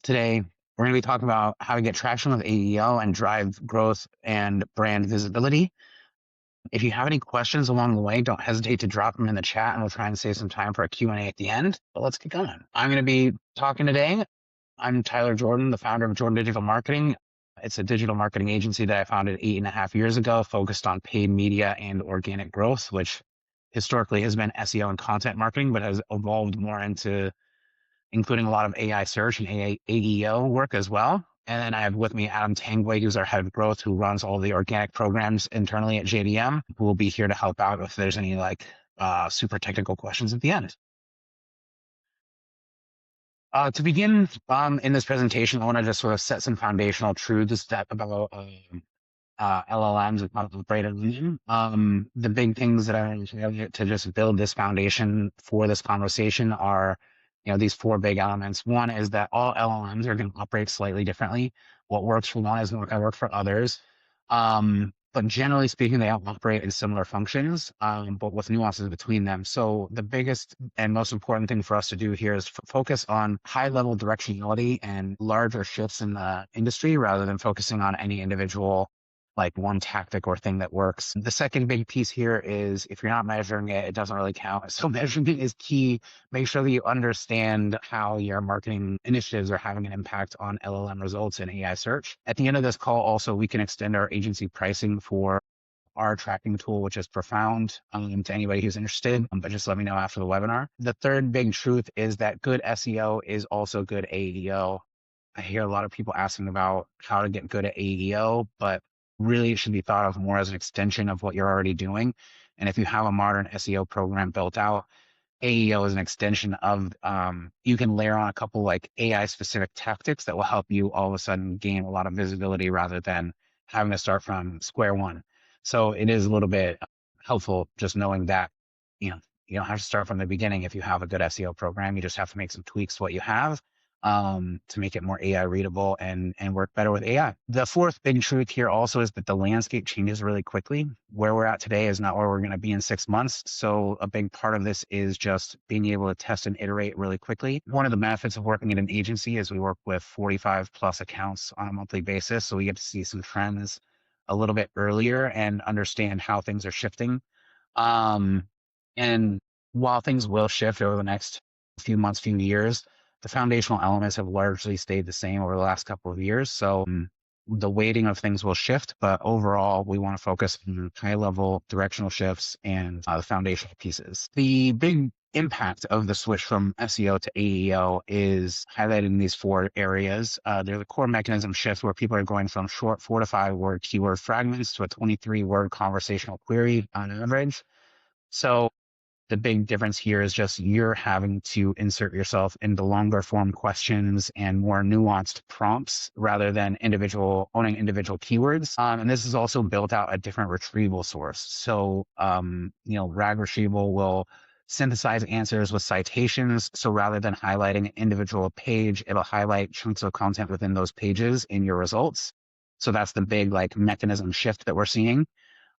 Today, we're going to be talking about how to get traction with AEO and drive growth and brand visibility. If you have any questions along the way, don't hesitate to drop them in the chat and we'll try and save some time for a Q&A at the end. But let's get going. I'm going to be talking today. I'm Tyler Jordan, the founder of Jordan Digital Marketing. It's a digital marketing agency that I founded 8.5 years ago, focused on paid media and organic growth, which historically has been SEO and content marketing, but has evolved more into including a lot of AI search and AEO work as well. And then I have with me Adam Tangway, who's our head of growth, who runs all the organic programs internally at JDM, who will be here to help out if there's any super technical questions at the end. To begin in this presentation, I want to just sort of set some foundational truths about LLMs and how to operate in them. The big things that I want to just build this foundation for this conversation are these four big elements. One is that all LLMs are going to operate slightly differently. What works for one is not going to work for others. But generally speaking, they all operate in similar functions, but with nuances between them. So the biggest and most important thing for us to do here is focus on high-level directionality and larger shifts in the industry rather than focusing on any individual like one tactic or thing that works. The second big piece here is if you're not measuring it, it doesn't really count. So measurement is key. Make sure that you understand how your marketing initiatives are having an impact on LLM results in AI search. At the end of this call, also, we can extend our agency pricing for our tracking tool, which is Profound, to anybody who's interested, but just let me know after the webinar. The third big truth is that good SEO is also good AEO. I hear a lot of people asking about how to get good at AEO, but really it should be thought of more as an extension of what you're already doing. And if you have a modern SEO program built out, AEO is an extension of, you can layer on a couple like AI specific tactics that will help you all of a sudden gain a lot of visibility rather than having to start from square one. So it is a little bit helpful just knowing that, you don't have to start from the beginning. If you have a good SEO program, you just have to make some tweaks to what you have to make it more AI readable and work better with AI. The fourth big truth here also is that the landscape changes really quickly. Where we're at today is not where we're going to be in 6 months. So a big part of this is just being able to test and iterate really quickly. One of the benefits of working at an agency is we work with 45 plus accounts on a monthly basis. So we get to see some trends a little bit earlier and understand how things are shifting. And while things will shift over the next few months, few years, the foundational elements have largely stayed the same over the last couple of years. So the weighting of things will shift, but overall, we want to focus on high level directional shifts and the foundational pieces. The big impact of the switch from SEO to AEO is highlighted in these four areas. They're the core mechanism shift where people are going from short 4 to 5 word keyword fragments to a 23 word conversational query on average. So the big difference here is just you're having to insert yourself into longer form questions and more nuanced prompts rather than owning individual keywords. And this is also built out a different retrieval source. So, RAG retrieval will synthesize answers with citations. So rather than highlighting an individual page, it'll highlight chunks of content within those pages in your results. So that's the big mechanism shift that we're seeing.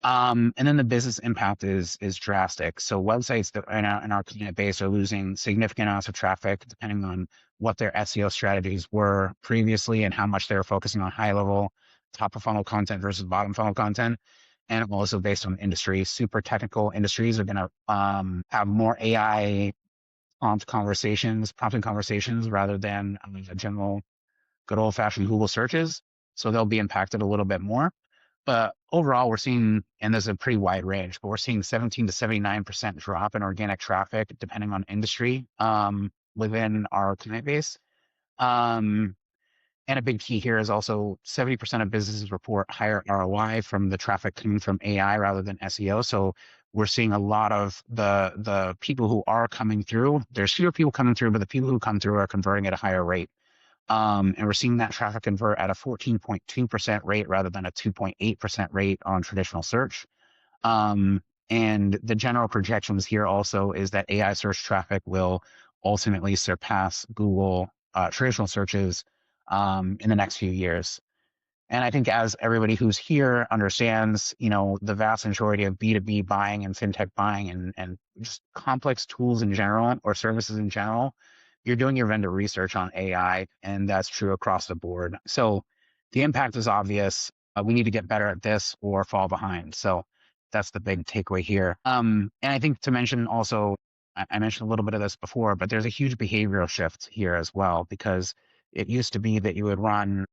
And then the business impact is drastic. So websites that in our client base are losing significant amounts of traffic depending on what their SEO strategies were previously and how much they were focusing on high level top of funnel content versus bottom funnel content. And also based on industry, super technical industries are going to have more AI prompting conversations rather than general good old fashioned Google searches. So they'll be impacted a little bit more. But overall, we're seeing, and there's a pretty wide range, but we're seeing 17 to 79% drop in organic traffic, depending on industry, within our client base. And a big key here is also 70% of businesses report higher ROI from the traffic coming from AI rather than SEO. So we're seeing a lot of the people who are coming through, there's fewer people coming through, but the people who come through are converting at a higher rate. And we're seeing that traffic convert at a 14.2% rate rather than a 2.8% rate on traditional search. And the general projections here also is that AI search traffic will ultimately surpass Google traditional searches in the next few years. And I think as everybody who's here understands, the vast majority of B2B buying and fintech buying and just complex tools in general or services in general you're doing your vendor research on AI, and that's true across the board. So the impact is obvious. We need to get better at this or fall behind. So that's the big takeaway here. And I think to mention also, I mentioned a little bit of this before, but there's a huge behavioral shift here as well, because it used to be that you would run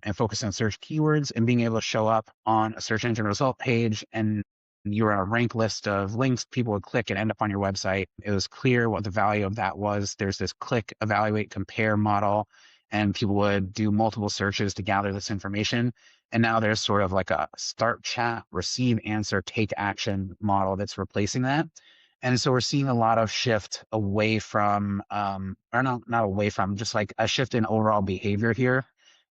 and focus on search keywords and being able to show up on a search engine result page, and you're on a rank list of links people would click and end up on your website. It was clear what the value of that was. There's this click, evaluate, compare model, and people would do multiple searches to gather this information. And now there's sort of like a start chat, receive answer, take action model that's replacing that. And so we're seeing a lot of shift away from, or not away from, just like a shift in overall behavior here.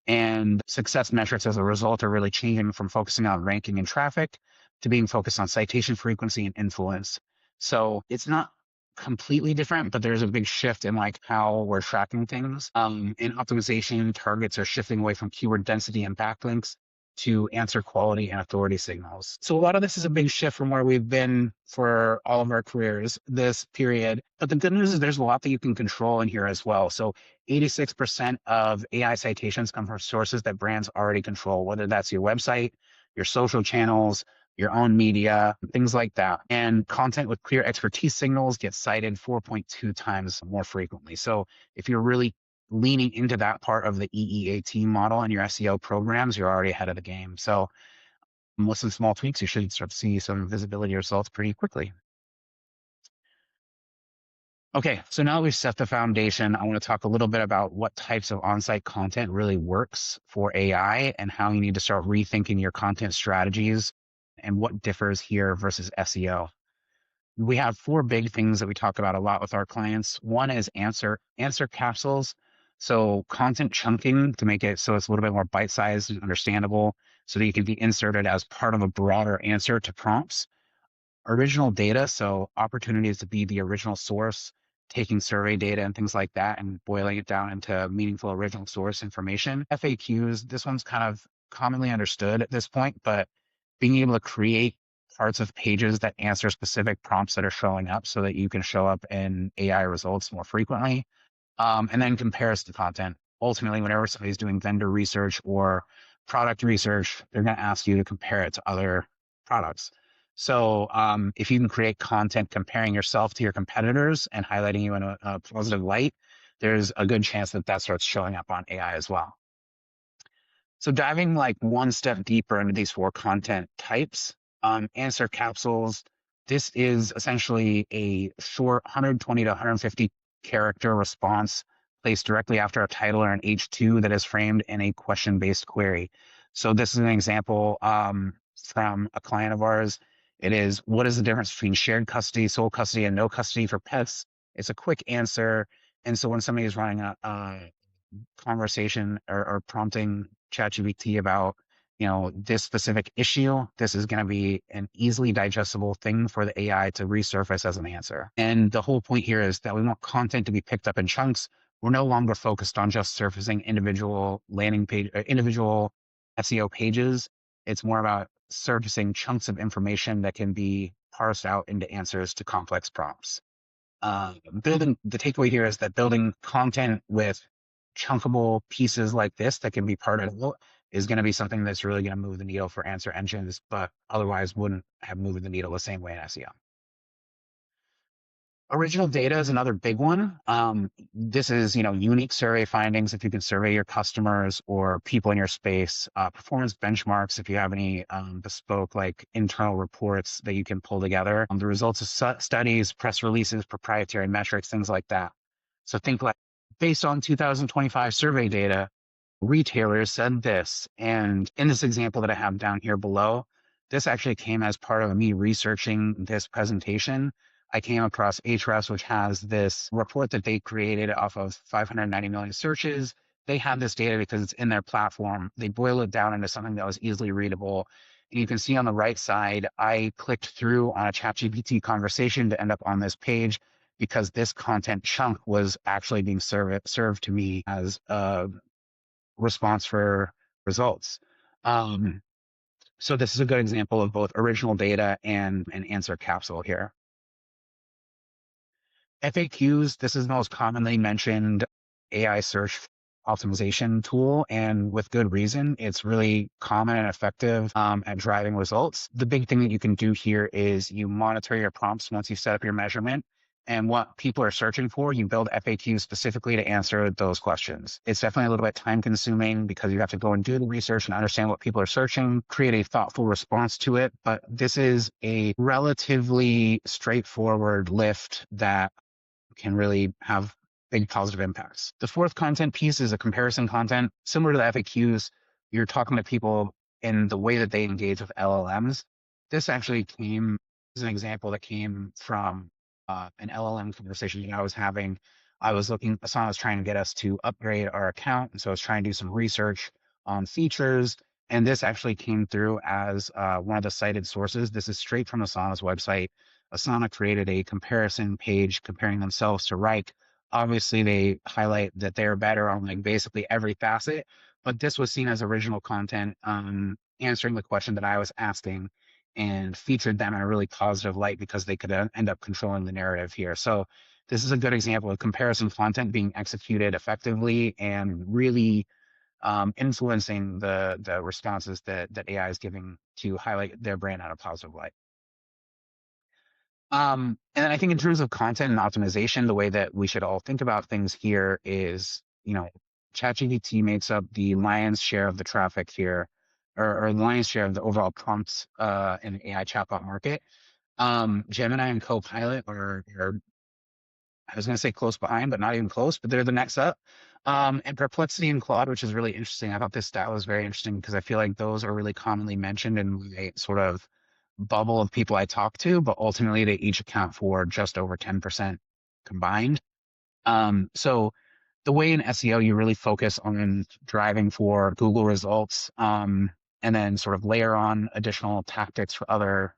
And success metrics as a result are really changing from focusing on ranking and traffic to being focused on citation frequency and influence. So it's not completely different, but there's a big shift in like how we're tracking things. In optimization, targets are shifting away from keyword density and backlinks to answer quality and authority signals. So a lot of this is a big shift from where we've been for all of our careers this period. But the good news is there's a lot that you can control in here as well. So 86% of AI citations come from sources that brands already control, whether that's your website, your social channels, your own media, things like that. And content with clear expertise signals gets cited 4.2 times more frequently. So if you're really leaning into that part of the EEAT model in your SEO programs, you're already ahead of the game. So with some small tweaks, you should start to see some visibility results pretty quickly. Okay, so now we've set the foundation. I want to talk a little bit about what types of on-site content really works for AI and how you need to start rethinking your content strategies and what differs here versus SEO. We have four big things that we talk about a lot with our clients. One is answer capsules. So content chunking to make it so it's a little bit more bite-sized and understandable so that you can be inserted as part of a broader answer to prompts. Original data, so opportunities to be the original source, taking survey data and things like that and boiling it down into meaningful original source information. FAQs, this one's kind of commonly understood at this point, but being able to create parts of pages that answer specific prompts that are showing up so that you can show up in AI results more frequently. And then comparison content. Ultimately, whenever somebody's doing vendor research or product research, they're going to ask you to compare it to other products. So if you can create content comparing yourself to your competitors and highlighting you in a positive light, there's a good chance that that starts showing up on AI as well. So diving like one step deeper into these four content types, answer capsules, this is essentially a short 120 to 150 character response placed directly after a title or an H2 that is framed in a question-based query. So this is an example from a client of ours. It is, what is the difference between shared custody, sole custody, and no custody for pets? It's a quick answer. And so when somebody is running a conversation or prompting ChatGPT about, this specific issue, this is going to be an easily digestible thing for the AI to resurface as an answer. And the whole point here is that we want content to be picked up in chunks. We're no longer focused on just surfacing individual landing page, individual SEO pages. It's more about surfacing chunks of information that can be parsed out into answers to complex prompts. The takeaway here is that building content with chunkable pieces like this that can be part of it is going to be something that's really going to move the needle for answer engines, but otherwise wouldn't have moved the needle the same way in SEO. Original data is another big one. This is, unique survey findings if you can survey your customers or people in your space, performance benchmarks if you have any bespoke like internal reports that you can pull together, the results of studies, press releases, proprietary metrics, things like that. So think like based on 2025 survey data, retailers said this. And in this example that I have down here below, this actually came as part of me researching this presentation. I came across Ahrefs, which has this report that they created off of 590 million searches. They had this data because it's in their platform. They boil it down into something that was easily readable. And you can see on the right side, I clicked through on a ChatGPT conversation to end up on this page because this content chunk was actually being served to me as a response for results. So this is a good example of both original data and an answer capsule here. FAQs, this is the most commonly mentioned AI search optimization tool, and with good reason. It's really common and effective at driving results. The big thing that you can do here is you monitor your prompts once you set up your measurement. And what people are searching for, you build FAQs specifically to answer those questions. It's definitely a little bit time consuming because you have to go and do the research and understand what people are searching, create a thoughtful response to it. But this is a relatively straightforward lift that can really have big positive impacts. The fourth content piece is a comparison content. Similar to the FAQs, you're talking to people in the way that they engage with LLMs. This actually came as an example that came from an LLM conversation that I was having. Asana was trying to get us to upgrade our account. And so I was trying to do some research on features. And this actually came through as one of the cited sources. This is straight from Asana's website. Asana created a comparison page comparing themselves to Reich. Obviously, they highlight that they're better on like basically every facet, but this was seen as original content, answering the question that I was asking, and featured them in a really positive light because they could end up controlling the narrative here. So this is a good example of comparison content being executed effectively and really influencing the responses that AI is giving to highlight their brand in a positive light. And then I think in terms of content and optimization, the way that we should all think about things here is, ChatGPT makes up the lion's share of the traffic here, or the lion's share of the overall prompts in the AI chatbot market. Gemini and Copilot are, I was going to say close behind, but not even close, but they're the next up. And Perplexity and Claude, which is really interesting. I thought this stat was very interesting because I feel like those are really commonly mentioned in a sort of bubble of people I talk to, but ultimately they each account for just over 10% combined. So the way in SEO you really focus on driving for Google results, and then sort of layer on additional tactics for other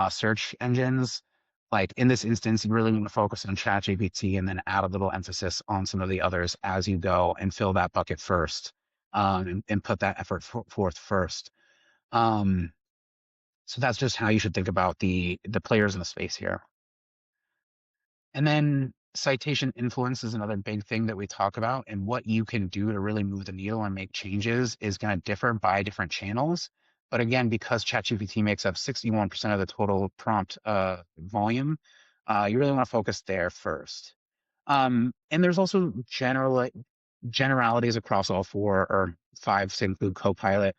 search engines. Like in this instance, you really want to focus on ChatGPT and then add a little emphasis on some of the others as you go and fill that bucket first, and put that effort forth first. So that's just how you should think about the players in the space here. And then citation influence is another big thing that we talk about, and what you can do to really move the needle and make changes is going to differ by different channels. But again, because ChatGPT makes up 61% of the total prompt volume, you really want to focus there first. And there's also generalities across all four or five, to include Copilot,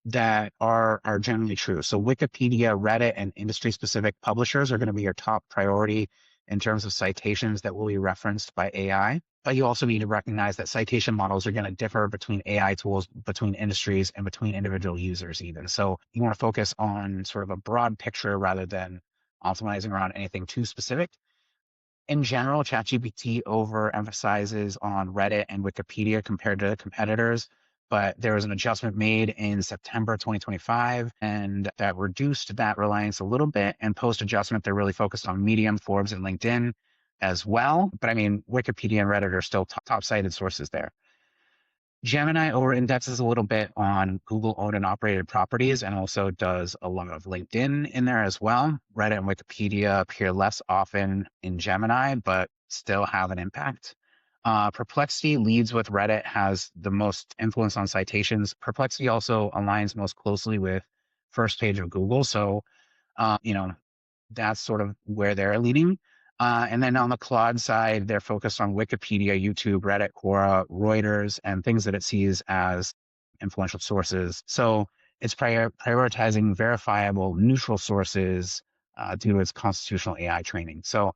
that are generally true. So Wikipedia, Reddit, and industry-specific publishers are going to be your top priority in terms of citations that will be referenced by AI. But you also need to recognize that citation models are going to differ between AI tools, between industries, and between individual users even. So you want to focus on sort of a broad picture rather than optimizing around anything too specific. In general, ChatGPT overemphasizes on Reddit and Wikipedia compared to the competitors, but there was an adjustment made in September 2025, and that reduced that reliance a little bit. And post-adjustment, they're really focused on Medium, Forbes, and LinkedIn as well. But I mean, Wikipedia and Reddit are still top cited sources there. Gemini over-indexes a little bit on Google-owned and operated properties, and also does a lot of LinkedIn in there as well. Reddit and Wikipedia appear less often in Gemini, but still have an impact. Perplexity leads with Reddit, has the most influence on citations. Perplexity also aligns most closely with first page of Google. So, that's sort of where they're leading. And then on the Claude side, they're focused on Wikipedia, YouTube, Reddit, Quora, Reuters, and things that it sees as influential sources. So it's prioritizing verifiable, neutral sources due to its constitutional AI training. So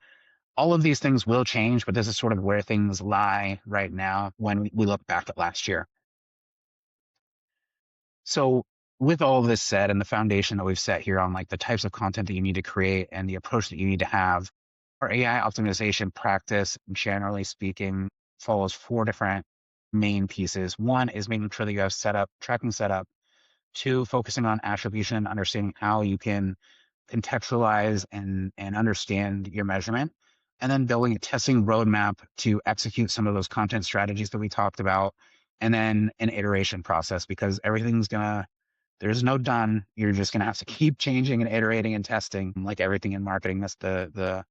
all of these things will change, but this is sort of where things lie right now when we look back at last year. So with all of this said, and the foundation that we've set here on like the types of content that you need to create and the approach that you need to have, our AI optimization practice, generally speaking, follows four different main pieces. One is making sure that you have tracking setup. Two, focusing on attribution, understanding how you can contextualize and understand your measurement. And then building a testing roadmap to execute some of those content strategies that we talked about. And then an iteration process, because there's no done. You're just gonna have to keep changing and iterating and testing, like everything in marketing. That's the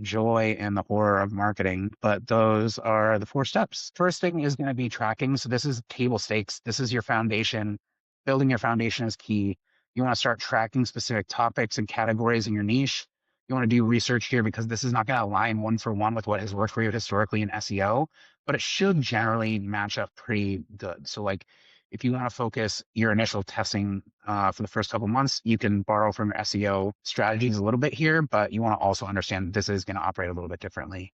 joy and the horror of marketing, but those are the 4 steps. First thing is going to be tracking. So this is table stakes. This is your foundation. Building your foundation is key. You want to start tracking specific topics and categories in your niche. You want to do research here because this is not going to align one for one with what has worked for you historically in SEO, but it should generally match up pretty good. So like if you want to focus your initial testing for the first couple months, you can borrow from your SEO strategies a little bit here, but you want to also understand that this is going to operate a little bit differently.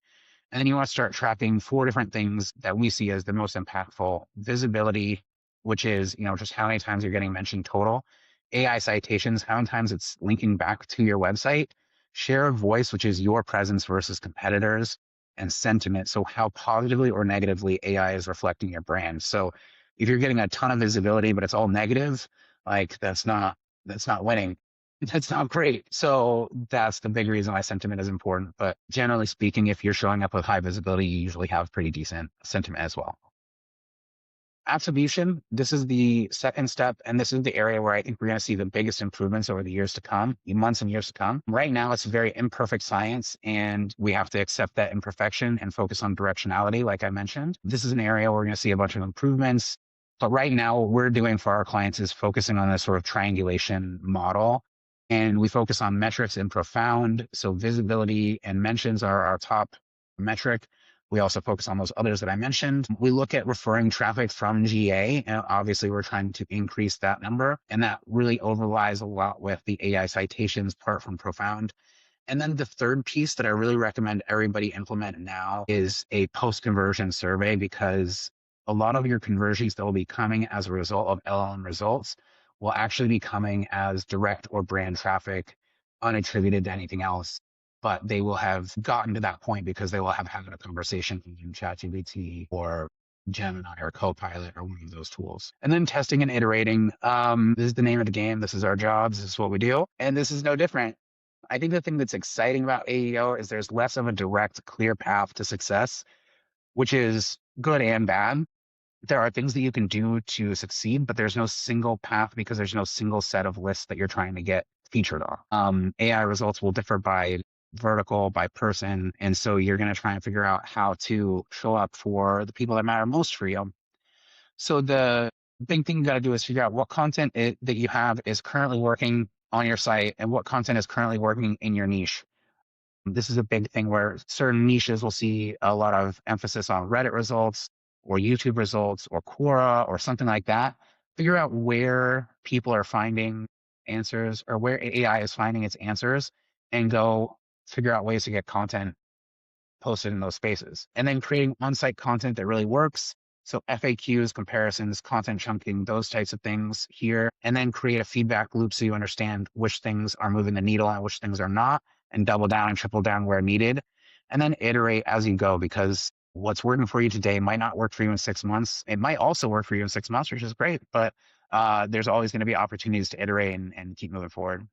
And then you want to start tracking 4 different things that we see as the most impactful: visibility, which is, just how many times you're getting mentioned total; AI citations, how many times it's linking back to your website; share of voice, which is your presence versus competitors; and sentiment. So how positively or negatively AI is reflecting your brand. So if you're getting a ton of visibility, but it's all negative, like that's not winning. That's not great. So that's the big reason why sentiment is important. But generally speaking, if you're showing up with high visibility, you usually have pretty decent sentiment as well. Attribution, this is the second step, and this is the area where I think we're going to see the biggest improvements over the years to come, months and years to come. Right now, it's very imperfect science, and we have to accept that imperfection and focus on directionality, like I mentioned. This is an area where we're going to see a bunch of improvements. But right now, what we're doing for our clients is focusing on this sort of triangulation model. And we focus on metrics in profound. So visibility and mentions are our top metric. We also focus on those others that I mentioned. We look at referring traffic from GA, and obviously we're trying to increase that number. And that really overlies a lot with the AI citations part from profound. And then the third piece that I really recommend everybody implement now is a post-conversion survey, because a lot of your conversions that will be coming as a result of LLM results will actually be coming as direct or brand traffic, unattributed to anything else. But they will have gotten to that point because they will have had a conversation in ChatGPT or Gemini or Copilot or one of those tools. And then testing and iterating. This is the name of the game. This is our jobs. This is what we do. And this is no different. I think the thing that's exciting about AEO is there's less of a direct, clear path to success, which is good and bad. There are things that you can do to succeed, but there's no single path because there's no single set of lists that you're trying to get featured on. AI results will differ by vertical, by person. And so you're going to try and figure out how to show up for the people that matter most for you. So the big thing you got to do is figure out what content that you have is currently working on your site and what content is currently working in your niche. This is a big thing where certain niches will see a lot of emphasis on Reddit results or YouTube results or Quora or something like that. Figure out where people are finding answers or where AI is finding its answers, and go figure out ways to get content posted in those spaces. And then creating on-site content that really works. So FAQs, comparisons, content chunking, those types of things here. And then create a feedback loop so you understand which things are moving the needle and which things are not, and double down and triple down where needed. And then iterate as you go, because what's working for you today might not work for you in 6 months. It might also work for you in 6 months, which is great, but there's always going to be opportunities to iterate and keep moving forward.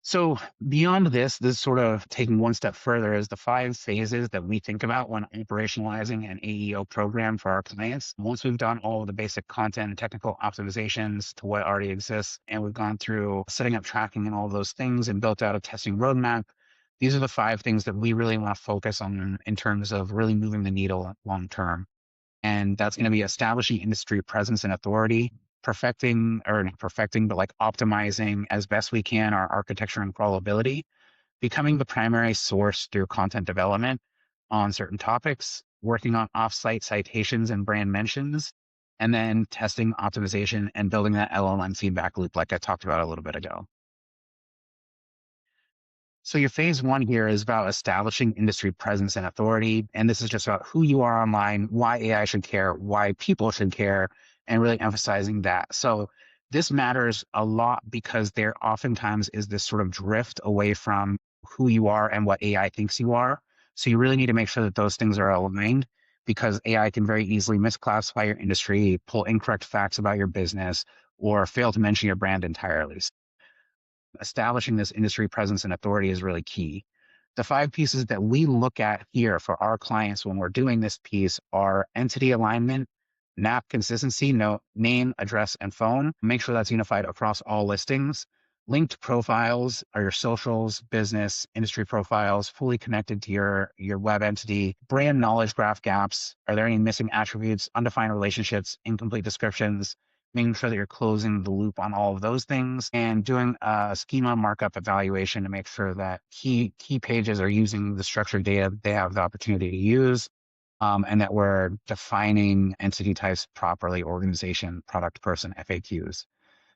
So beyond this is sort of taking one step further, is the 5 phases that we think about when operationalizing an AEO program for our clients. Once we've done all of the basic content and technical optimizations to what already exists, and we've gone through setting up tracking and all of those things and built out a testing roadmap, these are the 5 things that we really want to focus on in terms of really moving the needle long term. And that's going to be establishing industry presence and authority, perfecting, or not perfecting, but like optimizing as best we can our architecture and crawlability, becoming the primary source through content development on certain topics, working on offsite citations and brand mentions, and then testing, optimization, and building that LLM feedback loop like I talked about a little bit ago. So your phase 1 here is about establishing industry presence and authority. And this is just about who you are online, why AI should care, why people should care, and really emphasizing that. So this matters a lot because there oftentimes is this sort of drift away from who you are and what AI thinks you are. So you really need to make sure that those things are aligned, because AI can very easily misclassify your industry, pull incorrect facts about your business, or fail to mention your brand entirely. Establishing this industry presence and authority is really key. The 5 pieces that we look at here for our clients when we're doing this piece are entity alignment, NAP consistency, name, address, and phone. Make sure that's unified across all listings. Linked profiles are your socials, business, industry profiles, fully connected to your web entity. Brand knowledge graph gaps. Are there any missing attributes, undefined relationships, incomplete descriptions? Making sure that you're closing the loop on all of those things and doing a schema markup evaluation to make sure that key pages are using the structured data they have the opportunity to use, and that we're defining entity types properly, organization, product, person, FAQs.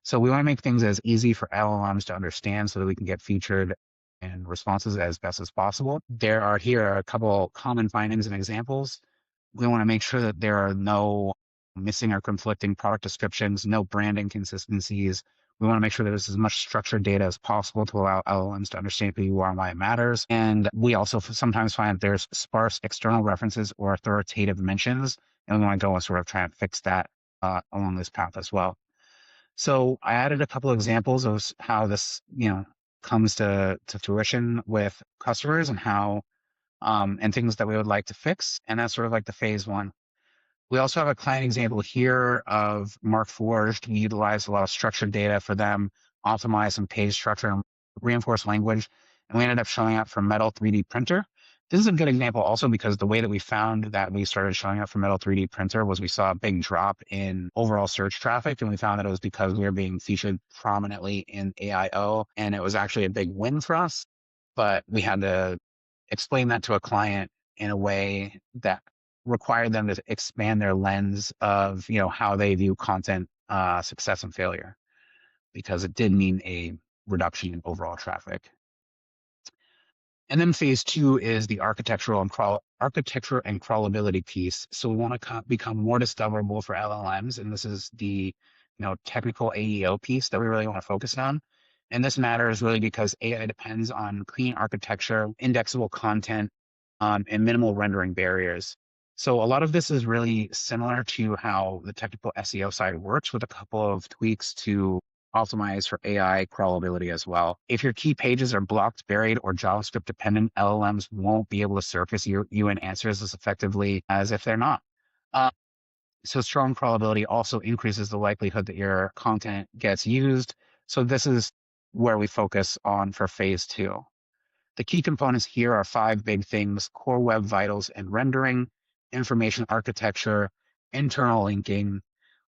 So we want to make things as easy for LLMs to understand so that we can get featured and responses as best as possible. There are here a couple common findings and examples. We want to make sure that there are no missing or conflicting product descriptions, no brand inconsistencies. We want to make sure that there's as much structured data as possible to allow LLMs to understand who you are and why it matters. And we also sometimes find that there's sparse external references or authoritative mentions, and we want to go and sort of try and fix that along this path as well. So I added a couple of examples of how this, comes to fruition with customers and how and things that we would like to fix. And that's sort of like the phase one. We also have a client example here of Mark Forged. We utilized a lot of structured data for them, optimize some page structure and reinforced language. And we ended up showing up for Metal 3D printer. This is a good example also because the way that we found that we started showing up for Metal 3D printer was we saw a big drop in overall search traffic. And we found that it was because we were being featured prominently in AEO. And it was actually a big win for us. But we had to explain that to a client in a way that required them to expand their lens of how they view content success and failure, because it did mean a reduction in overall traffic. And then phase two is the architecture and crawlability piece. So we want to become more discoverable for LLMs, and this is the technical AEO piece that we really want to focus on. And this matters really because AI depends on clean architecture, indexable content, and minimal rendering barriers. So a lot of this is really similar to how the technical SEO side works, with a couple of tweaks to optimize for AI crawlability as well. If your key pages are blocked, buried, or JavaScript dependent, LLMs won't be able to surface you in answers as effectively as if they're not. So strong crawlability also increases the likelihood that your content gets used. So this is where we focus on for phase two. The key components here are 5 big things: core web vitals and rendering, information architecture, internal linking,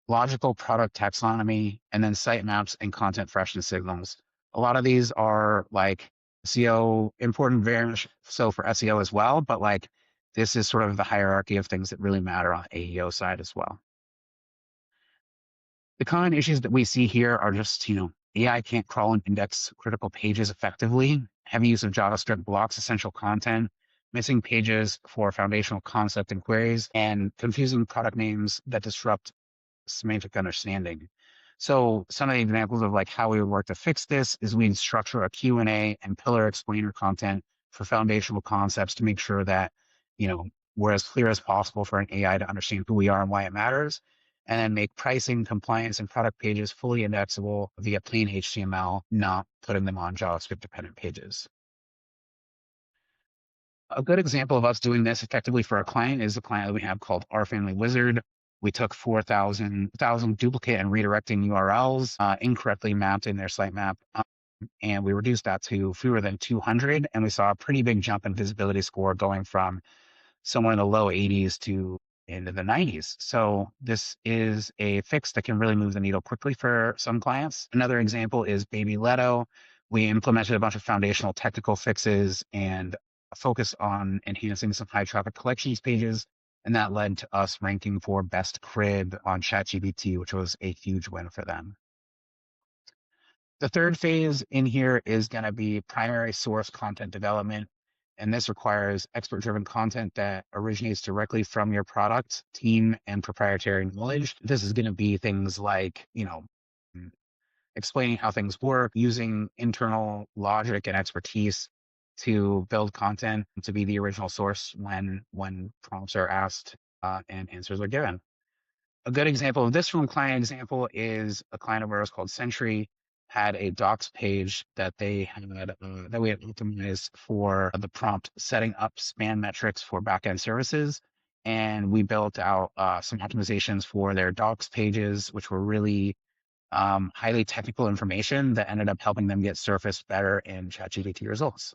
logical product taxonomy, and then sitemaps and content freshness signals. A lot of these are like SEO important, very much so for SEO as well, but like this is sort of the hierarchy of things that really matter on AEO side as well. The common issues that we see here are just, AI can't crawl and index critical pages effectively, heavy use of JavaScript blocks essential content, missing pages for foundational concept and queries, and confusing product names that disrupt semantic understanding. So some of the examples of like how we would work to fix this is we'd structure a Q&A and pillar explainer content for foundational concepts to make sure that, we're as clear as possible for an AI to understand who we are and why it matters. And then make pricing, compliance, and product pages fully indexable via plain HTML, not putting them on JavaScript dependent pages. A good example of us doing this effectively for a client is the client that we have called Our Family Wizard. We took 4,000 duplicate and redirecting URLs, incorrectly mapped in their sitemap, and we reduced that to fewer than 200. And we saw a pretty big jump in visibility score going from somewhere in the low 80s to into the 90s. So this is a fix that can really move the needle quickly for some clients. Another example is Baby Leto. We implemented a bunch of foundational technical fixes and a focus on enhancing some high traffic collections pages. And that led to us ranking for best crib on ChatGPT, which was a huge win for them. The third phase in here is going to be primary source content development. And this requires expert-driven content that originates directly from your product, team, and proprietary knowledge. This is going to be things like, explaining how things work, using internal logic and expertise to build content to be the original source when prompts are asked and answers are given. A good example of this from a client example is a client of ours called Century. Had a docs page that they had that we had optimized for the prompt setting up span metrics for backend services. And we built out some optimizations for their docs pages, which were really highly technical information that ended up helping them get surfaced better in ChatGPT results.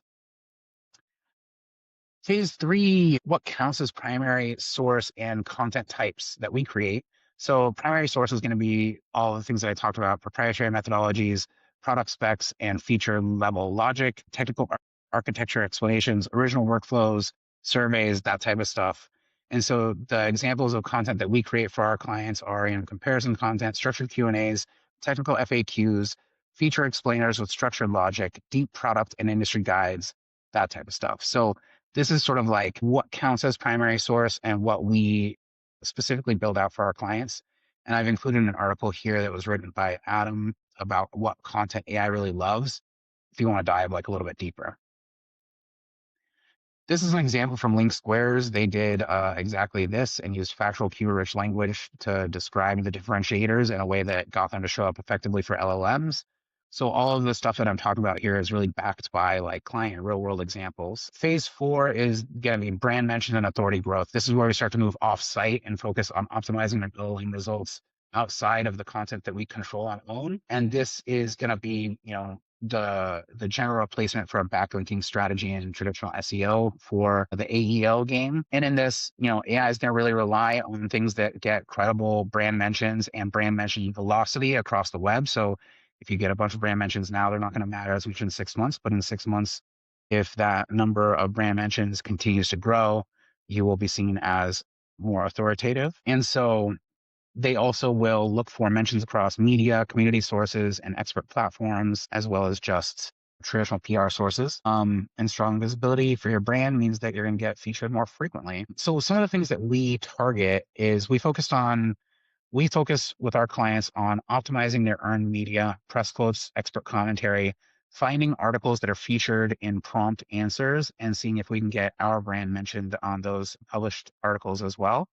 Phase 3, what counts as primary source and content types that we create. So primary source is going to be all the things that I talked about: proprietary methodologies, product specs, and feature level logic, technical architecture explanations, original workflows, surveys, that type of stuff. And so the examples of content that we create for our clients are comparison content, structured Q&As, technical FAQs, feature explainers with structured logic, deep product and industry guides, that type of stuff. So this is sort of like what counts as primary source and what we specifically build out for our clients. And I've included an article here that was written by Adam about what content AI really loves, if you want to dive like a little bit deeper. This is an example from Link Squares. They did exactly this and used factual keyword-rich language to describe the differentiators in a way that got them to show up effectively for LLMs. So all of the stuff that I'm talking about here is really backed by like client real-world examples. Phase 4 is going to be brand mention and authority growth. This is where we start to move off-site and focus on optimizing and building results outside of the content that we control and own. And this is going to be, the general replacement for a backlinking strategy in traditional SEO for the AEO game. And in this, AI is going to really rely on things that get credible brand mentions and brand mention velocity across the web. So if you get a bunch of brand mentions now, they're not going to matter as much in 6 months, but in 6 months, if that number of brand mentions continues to grow, you will be seen as more authoritative. And so they also will look for mentions across media, community sources, and expert platforms, as well as just traditional PR sources. And strong visibility for your brand means that you're going to get featured more frequently. So some of the things that we target is we focus with our clients on optimizing their earned media, press quotes, expert commentary, finding articles that are featured in prompt answers, and seeing if we can get our brand mentioned on those published articles as well.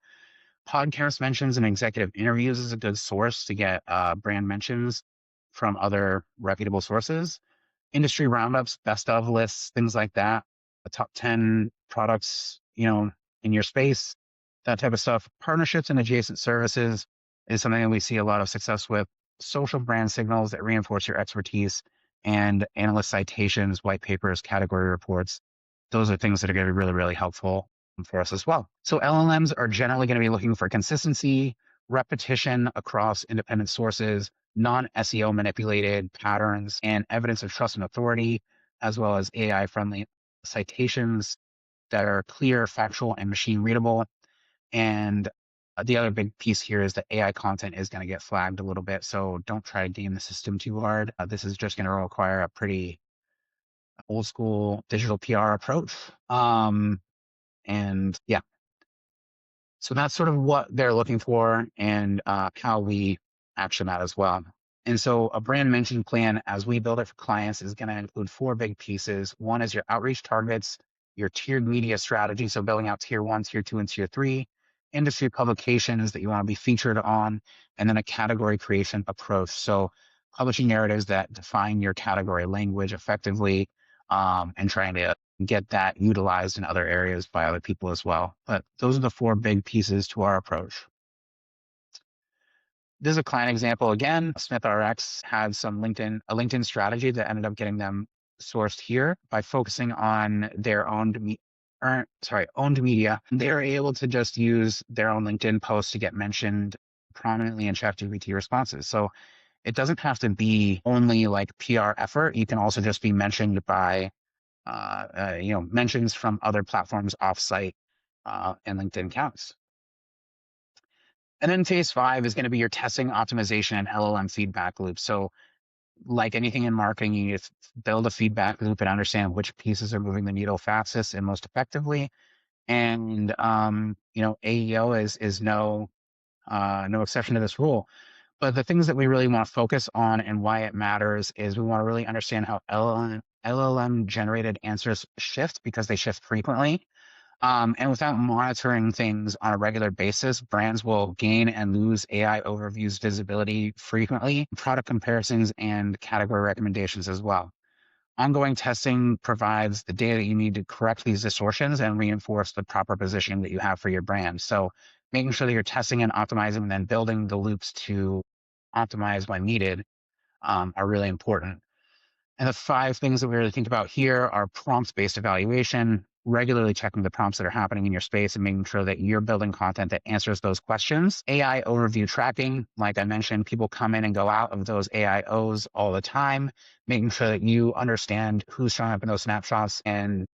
Podcast mentions and executive interviews is a good source to get brand mentions from other reputable sources. Industry roundups, best of lists, things like that. The top 10 products, in your space, that type of stuff. Partnerships and adjacent services is something that we see a lot of success with. Social brand signals that reinforce your expertise, and analyst citations, white papers, category reports. Those are things that are going to be really, really helpful for us as well. So LLMs are generally going to be looking for consistency, repetition across independent sources, non-SEO manipulated patterns, and evidence of trust and authority, as well as AI-friendly citations that are clear, factual, and machine readable. And the other big piece here is that AI content is going to get flagged a little bit, so don't try to game the system too hard. This is just going to require a pretty old school digital PR approach. And yeah, so that's sort of what they're looking for and how we action that as well. And so a brand mention plan, as we build it for clients, is going to include 4 big pieces. One is your outreach targets, your tiered media strategy, so building out tier 1, tier 2, and tier 3, industry publications that you want to be featured on, and then a category creation approach. So publishing narratives that define your category language effectively, and trying to get that utilized in other areas by other people as well. But those are the 4 big pieces to our approach. This is a client example again. SmithRx had a LinkedIn strategy that ended up getting them sourced here by focusing on their owned media. They're able to just use their own LinkedIn posts to get mentioned prominently in ChatGPT responses. So it doesn't have to be only like PR effort. You can also just be mentioned by mentions from other platforms offsite and LinkedIn counts. And then phase 5 is going to be your testing, optimization, and LLM feedback loop. So like anything in marketing, you need to build a feedback loop and understand which pieces are moving the needle fastest and most effectively. And AEO is no exception to this rule. But the things that we really want to focus on and why it matters is we want to really understand how LLM generated answers shift, because they shift frequently. And without monitoring things on a regular basis, brands will gain and lose AI overviews visibility frequently, product comparisons, and category recommendations as well. Ongoing testing provides the data you need to correct these distortions and reinforce the proper positioning that you have for your brand. So making sure that you're testing and optimizing and then building the loops to optimize when needed are really important. And the 5 things that we really think about here are prompt-based evaluation, regularly checking the prompts that are happening in your space and making sure that you're building content that answers those questions. AI overview tracking, like I mentioned, people come in and go out of those AIOs all the time, making sure that you understand who's showing up in those snapshots and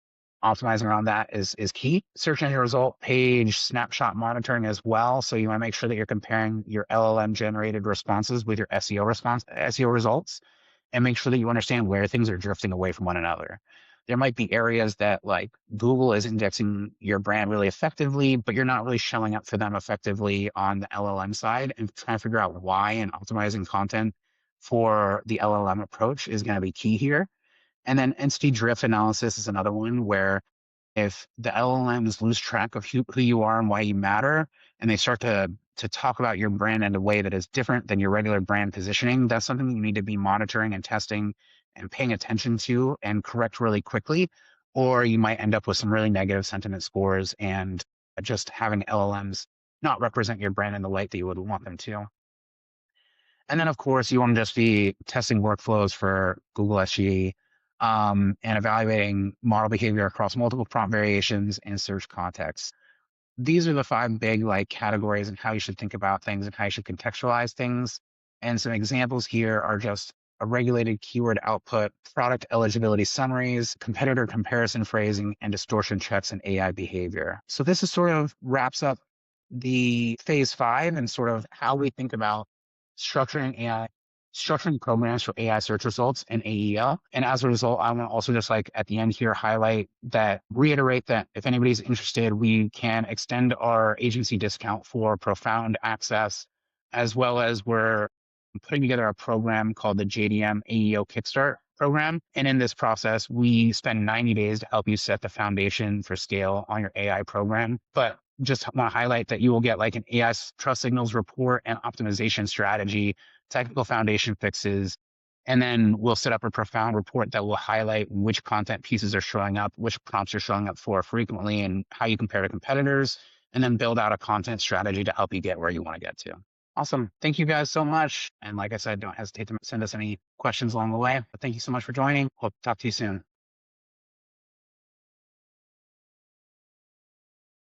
optimizing around that is key. Search engine result page snapshot monitoring as well. So you want to make sure that you're comparing your LLM generated responses with your SEO results, and make sure that you understand where things are drifting away from one another. There might be areas that like Google is indexing your brand really effectively, but you're not really showing up for them effectively on the LLM side, and trying to figure out why, and optimizing content for the LLM approach is going to be key here. And then entity drift analysis is another one where if the LLMs lose track of who you are and why you matter, and they start to talk about your brand in a way that is different than your regular brand positioning, that's something you need to be monitoring and testing and paying attention to and correct really quickly, or you might end up with some really negative sentiment scores and just having LLMs not represent your brand in the light that you would want them to. And then, of course, you want to just be testing workflows for Google SGE, and evaluating model behavior across multiple prompt variations and search contexts. These are the 5 big like categories and how you should think about things and how you should contextualize things. And some examples here are just a regulated keyword output, product eligibility summaries, competitor comparison phrasing, and distortion checks in AI behavior. So this is sort of wraps up the phase 5 and sort of how we think about structuring programs for AI search results and AEO. And as a result, I want to also just like at the end here reiterate that if anybody's interested, we can extend our agency discount for Profound access, as well as we're putting together a program called the JDM AEO Kickstart program. And in this process, we spend 90 days to help you set the foundation for scale on your AI program. But just want to highlight that you will get like an AI trust signals report and optimization strategy, technical foundation fixes, and then we'll set up a Profound report that will highlight which content pieces are showing up, which prompts are showing up for frequently, and how you compare to competitors, and then build out a content strategy to help you get where you want to get to. Awesome. Thank you guys so much. And like I said, don't hesitate to send us any questions along the way. But thank you so much for joining. Hope to talk to you soon.